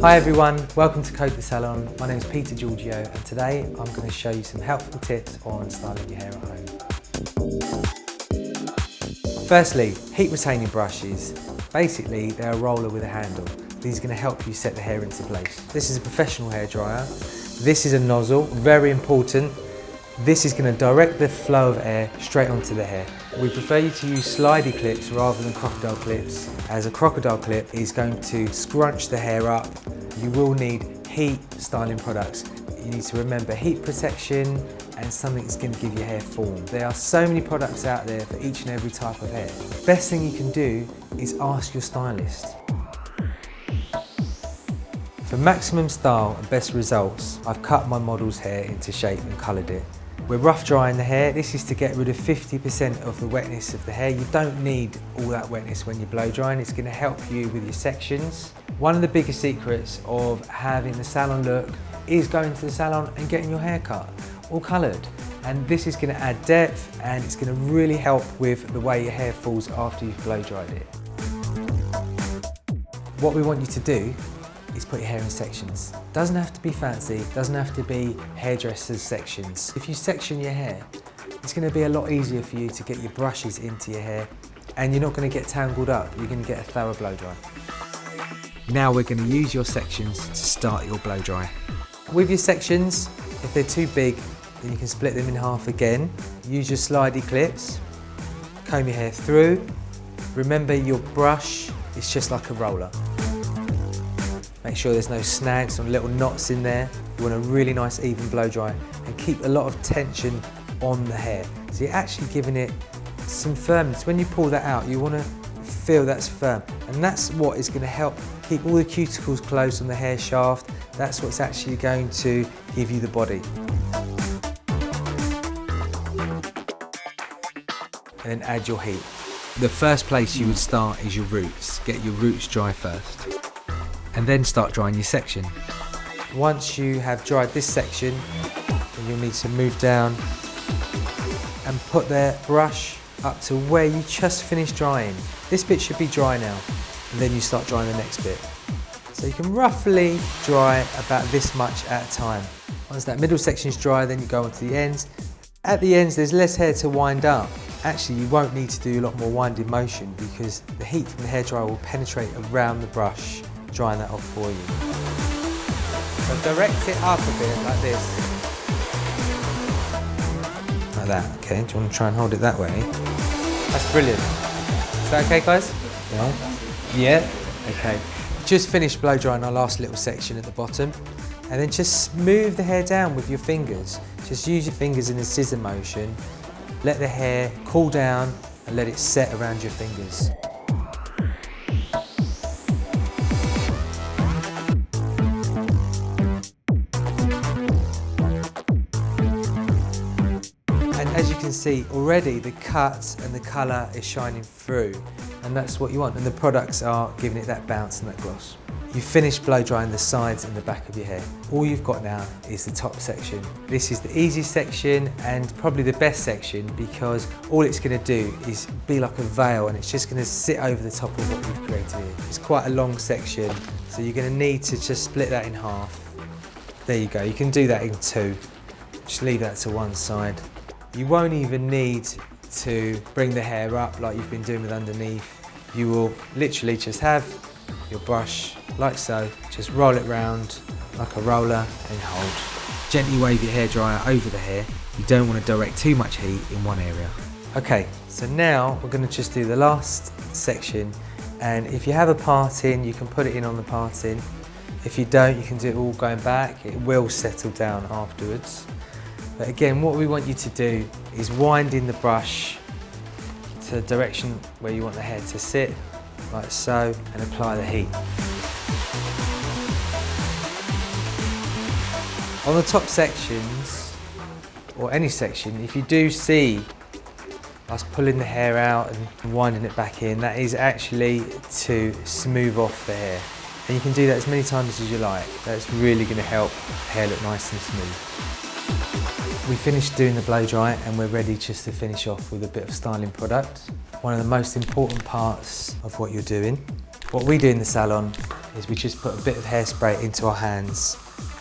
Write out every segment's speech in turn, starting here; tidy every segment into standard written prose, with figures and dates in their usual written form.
Hi everyone, welcome to Code the Salon. My name is Georgiou and today I'm going to show you some helpful tips on styling your hair at home. Firstly, heat retaining brushes. Basically, they're a roller with a handle. These are going to help you set the hair into place. This is a professional hairdryer. This is a nozzle, very important. This is going to direct the flow of air straight onto the hair. We prefer you to use slidey clips rather than crocodile clips, as a crocodile clip is going to scrunch the hair up. You will need heat styling products. You need to remember heat protection and something that's going to give your hair form. There are so many products out there for each and every type of hair. The best thing you can do is ask your stylist. For maximum style and best results, I've cut my model's hair into shape and coloured it. We're rough drying the hair. This is to get rid of 50% of the wetness of the hair. You don't need all that wetness when you're blow drying. It's going to help you with your sections. One of the biggest secrets of having the salon look is going to the salon and getting your hair cut or coloured. And this is going to add depth and it's going to really help with the way your hair falls after you've blow dried it. What we want you to do is put your hair in sections. Doesn't have to be fancy, doesn't have to be hairdresser's sections. If you section your hair, it's going to be a lot easier for you to get your brushes into your hair and you're not going to get tangled up, you're going to get a thorough blow dry. Now we're going to use your sections to start your blow dry. With your sections, if they're too big, then you can split them in half again. Use your slidey clips, comb your hair through. Remember your brush is just like a roller. Make sure there's no snags or little knots in there. You want a really nice even blow dry and keep a lot of tension on the hair. So you're actually giving it some firmness. When you pull that out, you want to feel that's firm. And that's what is going to help keep all the cuticles closed on the hair shaft. That's what's actually going to give you the body. And then add your heat. The first place you would start is your roots. Get your roots dry first. And then start drying your section. Once you have dried this section, then you'll need to move down and put the brush up to where you just finished drying. This bit should be dry now, and then you start drying the next bit. So you can roughly dry about this much at a time. Once that middle section is dry, then you go on to the ends. At the ends, there's less hair to wind up. Actually, you won't need to do a lot more winding motion because the heat from the hairdryer will penetrate around the brush, drying that off for you. So direct it up a bit like this. Like that, okay? Do you want to try and hold it that way? That's brilliant. Is that okay, guys? Yeah? Yeah? Okay. Just finished blow drying our last little section at the bottom. And then just smooth the hair down with your fingers. Just use your fingers in a scissor motion. Let the hair cool down and let it set around your fingers. As you can see already, the cut and the colour is shining through, and that's what you want, and the products are giving it that bounce and that gloss. You've finished blow drying the sides and the back of your hair. All you've got now is the top section. This is the easiest section and probably the best section because all it's going to do is be like a veil and it's just going to sit over the top of what you've created here. It's quite a long section, so you're going to need to just split that in half. There you go, you can do that in two. Just leave that to one side. You won't even need to bring the hair up like you've been doing with underneath. You will literally just have your brush like so, just roll it round like a roller and hold. Gently wave your hairdryer over the hair. You don't want to direct too much heat in one area. Okay, so now we're going to just do the last section, and if you have a part-in, you can put it in on the part-in. If you don't, you can do it all going back. It will settle down afterwards. But again, what we want you to do is wind in the brush to the direction where you want the hair to sit, like so, and apply the heat. On the top sections, or any section, if you do see us pulling the hair out and winding it back in, that is actually to smooth off the hair. And you can do that as many times as you like. That's really going to help the hair look nice and smooth. We finished doing the blow dry and we're ready just to finish off with a bit of styling product. One of the most important parts of what you're doing. What we do in the salon is we just put a bit of hairspray into our hands.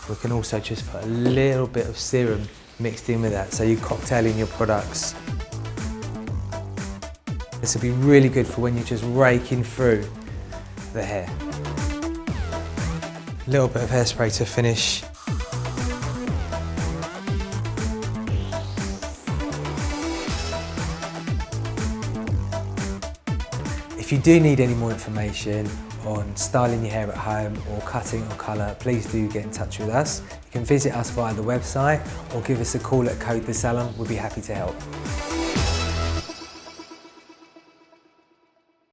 We can also just put a little bit of serum mixed in with that, so you're cocktailing your products. This will be really good for when you're just raking through the hair. A little bit of hairspray to finish. If you do need any more information on styling your hair at home or cutting or colour, please do get in touch with us. You can visit us via the website or give us a call at Code the Salon. We'll be happy to help.